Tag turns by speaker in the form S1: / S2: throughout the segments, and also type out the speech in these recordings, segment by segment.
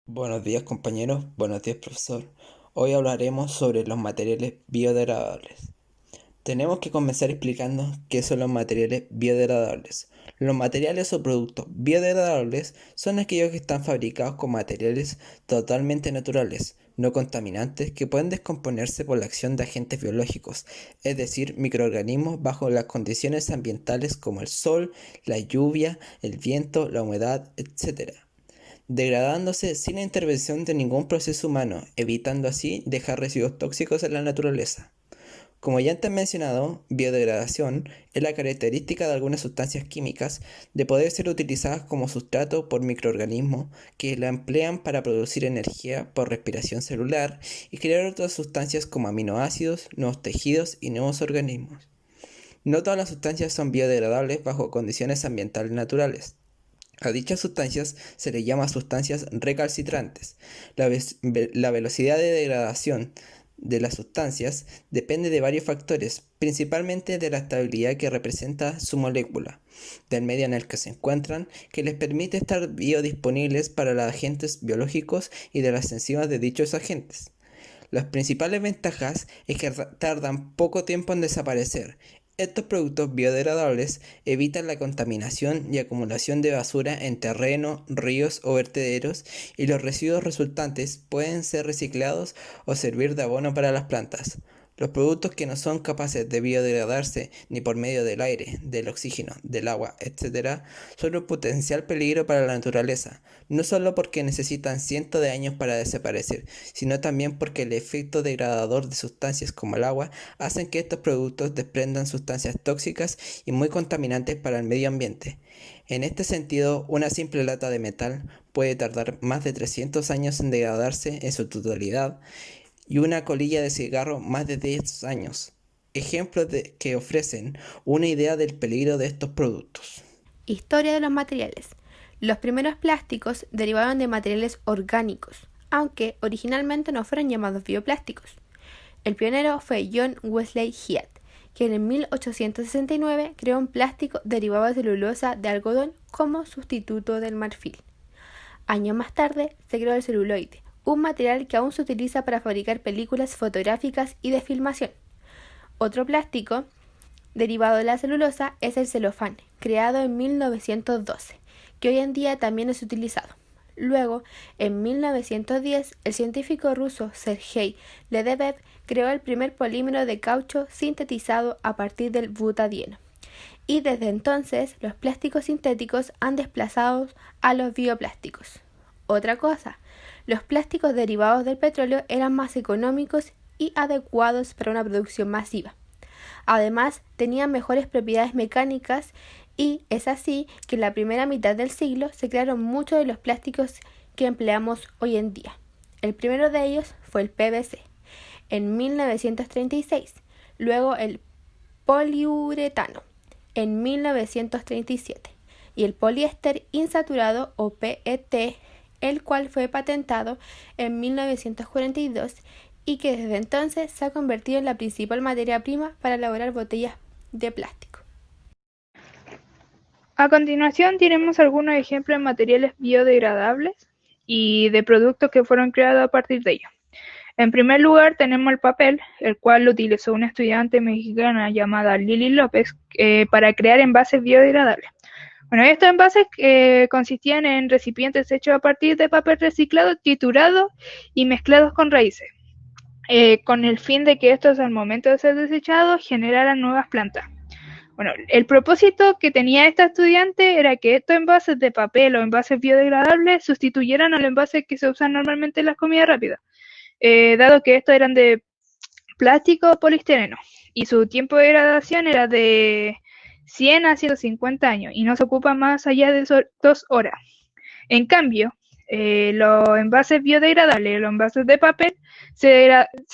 S1: Buenos días compañeros, buenos días profesor. Hoy hablaremos sobre los materiales biodegradables. Tenemos que comenzar explicando qué son los materiales biodegradables. Los materiales o productos biodegradables son aquellos que están fabricados con materiales totalmente naturales, no contaminantes, que pueden descomponerse por la acción de agentes biológicos, es decir, microorganismos bajo las condiciones ambientales como el sol, la lluvia, el viento, la humedad, etc., degradándose sin la intervención de ningún proceso humano, evitando así dejar residuos tóxicos en la naturaleza. Como ya antes mencionado, biodegradación es la característica de algunas sustancias químicas de poder ser utilizadas como sustrato por microorganismos que la emplean para producir energía por respiración celular y crear otras sustancias como aminoácidos, nuevos tejidos y nuevos organismos. No todas las sustancias son biodegradables bajo condiciones ambientales naturales. A dichas sustancias se les llama sustancias recalcitrantes. La velocidad de degradación de las sustancias depende de varios factores, principalmente de la estabilidad que representa su molécula, del medio en el que se encuentran, que les permite estar biodisponibles para los agentes biológicos y de las enzimas de dichos agentes. Las principales ventajas es que tardan poco tiempo en desaparecer. Estos productos biodegradables evitan la contaminación y acumulación de basura en terreno, ríos o vertederos, y los residuos resultantes pueden ser reciclados o servir de abono para las plantas. Los productos que no son capaces de biodegradarse ni por medio del aire, del oxígeno, del agua, etc., son un potencial peligro para la naturaleza, no solo porque necesitan cientos de años para desaparecer, sino también porque el efecto degradador de sustancias como el agua hacen que estos productos desprendan sustancias tóxicas y muy contaminantes para el medio ambiente. En este sentido, una simple lata de metal puede tardar más de 300 años en degradarse en su totalidad y una colilla de cigarro más de 10 años. Ejemplos que ofrecen una idea del peligro de estos productos.
S2: Historia de los materiales. Los primeros plásticos derivaron de materiales orgánicos, aunque originalmente no fueron llamados bioplásticos. El pionero fue John Wesley Hyatt, quien en 1869 creó un plástico derivado de celulosa de algodón como sustituto del marfil. Años más tarde se creó el celuloide, un material que aún se utiliza para fabricar películas fotográficas y de filmación. Otro plástico derivado de la celulosa es el celofán, creado en 1912, que hoy en día también es utilizado. Luego, en 1910, el científico ruso Sergei Lebedev creó el primer polímero de caucho sintetizado a partir del butadieno. Y desde entonces, los plásticos sintéticos han desplazado a los bioplásticos. Otra cosa, los plásticos derivados del petróleo eran más económicos y adecuados para una producción masiva. Además, tenían mejores propiedades mecánicas y es así que en la primera mitad del siglo se crearon muchos de los plásticos que empleamos hoy en día. El primero de ellos fue el PVC, en 1936, luego el poliuretano, en 1937, y el poliéster insaturado o PET, el cual fue patentado en 1942 y que desde entonces se ha convertido en la principal materia prima para elaborar botellas de plástico.
S3: A continuación diremos algunos ejemplos de materiales biodegradables y de productos que fueron creados a partir de ellos. En primer lugar tenemos el papel, el cual lo utilizó una estudiante mexicana llamada Lili López para crear envases biodegradables. Bueno, estos envases consistían en recipientes hechos a partir de papel reciclado, triturado y mezclados con raíces, con el fin de que estos al momento de ser desechados generaran nuevas plantas. Bueno, el propósito que tenía esta estudiante era que estos envases de papel o envases biodegradables sustituyeran a los envases que se usan normalmente en las comidas rápidas, dado que estos eran de plástico o poliestireno y su tiempo de degradación era de 100 a 150 años y no se ocupa más allá de 2 horas. En cambio, los envases biodegradables, los envases de papel, se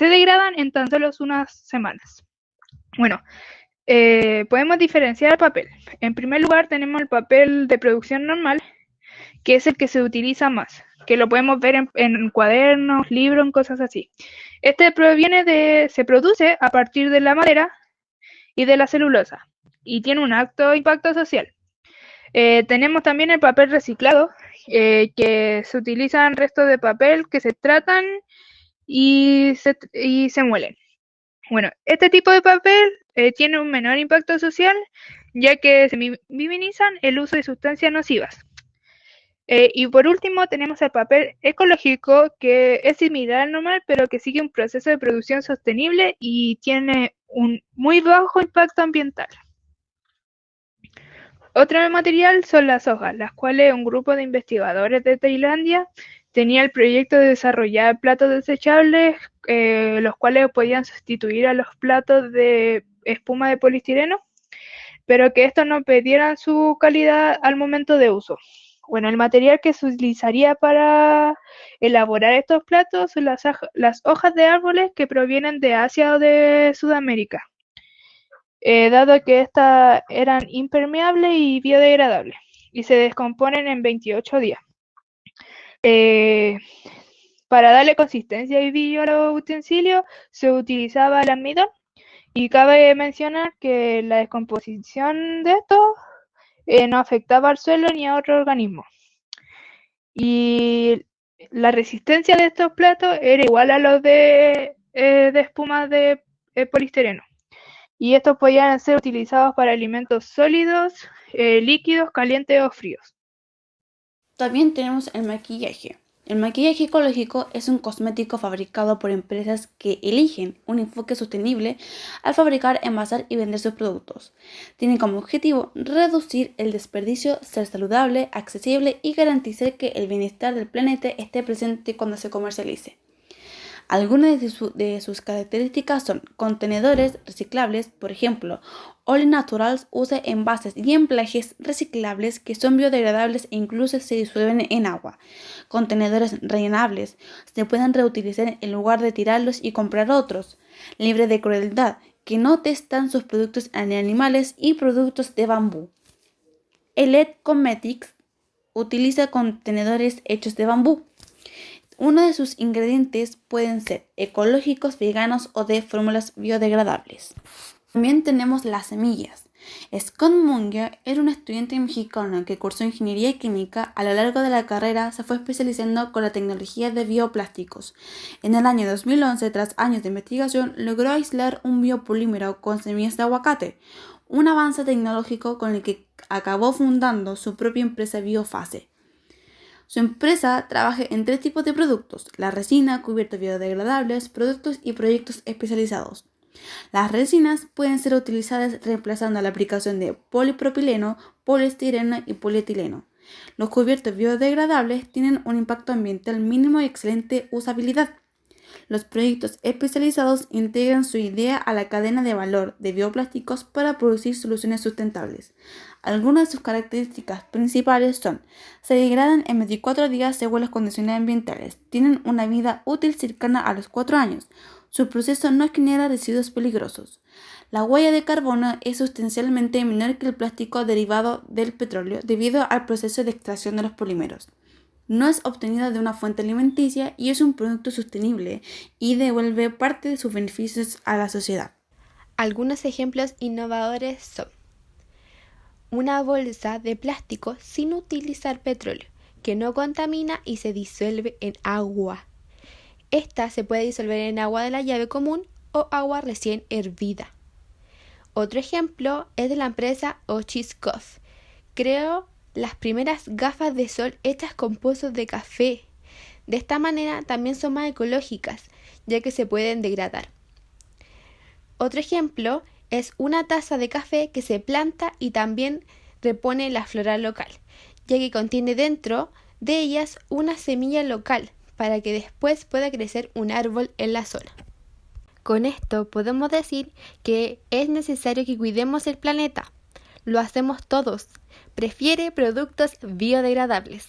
S3: degradan en tan solo unas semanas. Bueno, podemos diferenciar el papel. En primer lugar tenemos el papel de producción normal, que es el que se utiliza más, que lo podemos ver en cuadernos, libros, en cosas así. Este se produce a partir de la madera y de la celulosa, y tiene un alto impacto social. Tenemos también el papel reciclado, que se utilizan restos de papel que se tratan y se muelen. Bueno, este tipo de papel tiene un menor impacto social, ya que se minimizan el uso de sustancias nocivas. Y por último tenemos el papel ecológico, que es similar al normal, pero que sigue un proceso de producción sostenible y tiene un muy bajo impacto ambiental. Otro material son las hojas, las cuales un grupo de investigadores de Tailandia tenía el proyecto de desarrollar platos desechables, los cuales podían sustituir a los platos de espuma de poliestireno, pero que estos no perdieran su calidad al momento de uso. Bueno, el material que se utilizaría para elaborar estos platos son las hojas de árboles que provienen de Asia o de Sudamérica, dado que estas eran impermeables y biodegradables, y se descomponen en 28 días. Para darle consistencia y brillo a los utensilios se utilizaba el almidón, y cabe mencionar que la descomposición de estos no afectaba al suelo ni a otro organismo. Y la resistencia de estos platos era igual a los de espuma de poliestireno. Y estos podían ser utilizados para alimentos sólidos, líquidos, calientes o fríos.
S4: También tenemos el maquillaje. El maquillaje ecológico es un cosmético fabricado por empresas que eligen un enfoque sostenible al fabricar, envasar y vender sus productos. Tienen como objetivo reducir el desperdicio, ser saludable, accesible y garantizar que el bienestar del planeta esté presente cuando se comercialice. Algunas de sus características son contenedores reciclables, por ejemplo, All Naturals usa envases y embalajes reciclables que son biodegradables e incluso se disuelven en agua. Contenedores rellenables, se pueden reutilizar en lugar de tirarlos y comprar otros. Libre de crueldad, que no testan sus productos en animales, y productos de bambú. Elite Cosmetics utiliza contenedores hechos de bambú. Uno de sus ingredientes pueden ser ecológicos, veganos o de fórmulas biodegradables. También tenemos las semillas. Scott Munger era un estudiante mexicano que cursó ingeniería química. A lo largo de la carrera se fue especializando con la tecnología de bioplásticos. En el año 2011, tras años de investigación, logró aislar un biopolímero con semillas de aguacate, un avance tecnológico con el que acabó fundando su propia empresa Biofase. Su empresa trabaja en 3 tipos de productos: la resina, cubiertos biodegradables, productos y proyectos especializados. Las resinas pueden ser utilizadas reemplazando la aplicación de polipropileno, poliestireno y polietileno. Los cubiertos biodegradables tienen un impacto ambiental mínimo y excelente usabilidad. Los proyectos especializados integran su idea a la cadena de valor de bioplásticos para producir soluciones sustentables. Algunas de sus características principales son: se degradan en 24 días según las condiciones ambientales, tienen una vida útil cercana a los 4 años, su proceso no genera residuos peligrosos. La huella de carbono es sustancialmente menor que el plástico derivado del petróleo debido al proceso de extracción de los polímeros. No es obtenido de una fuente alimenticia y es un producto sostenible y devuelve parte de sus beneficios a la sociedad.
S2: Algunos ejemplos innovadores son: una bolsa de plástico sin utilizar petróleo, que no contamina y se disuelve en agua. Esta se puede disolver en agua de la llave común o agua recién hervida. Otro ejemplo es de la empresa Oshkosh. Creó las primeras gafas de sol hechas con pozos de café. De esta manera también son más ecológicas, ya que se pueden degradar. Otro ejemplo es una taza de café que se planta y también repone la flora local, ya que contiene dentro de ellas una semilla local para que después pueda crecer un árbol en la zona. Con esto podemos decir que es necesario que cuidemos el planeta. Lo hacemos todos. Prefiere productos biodegradables.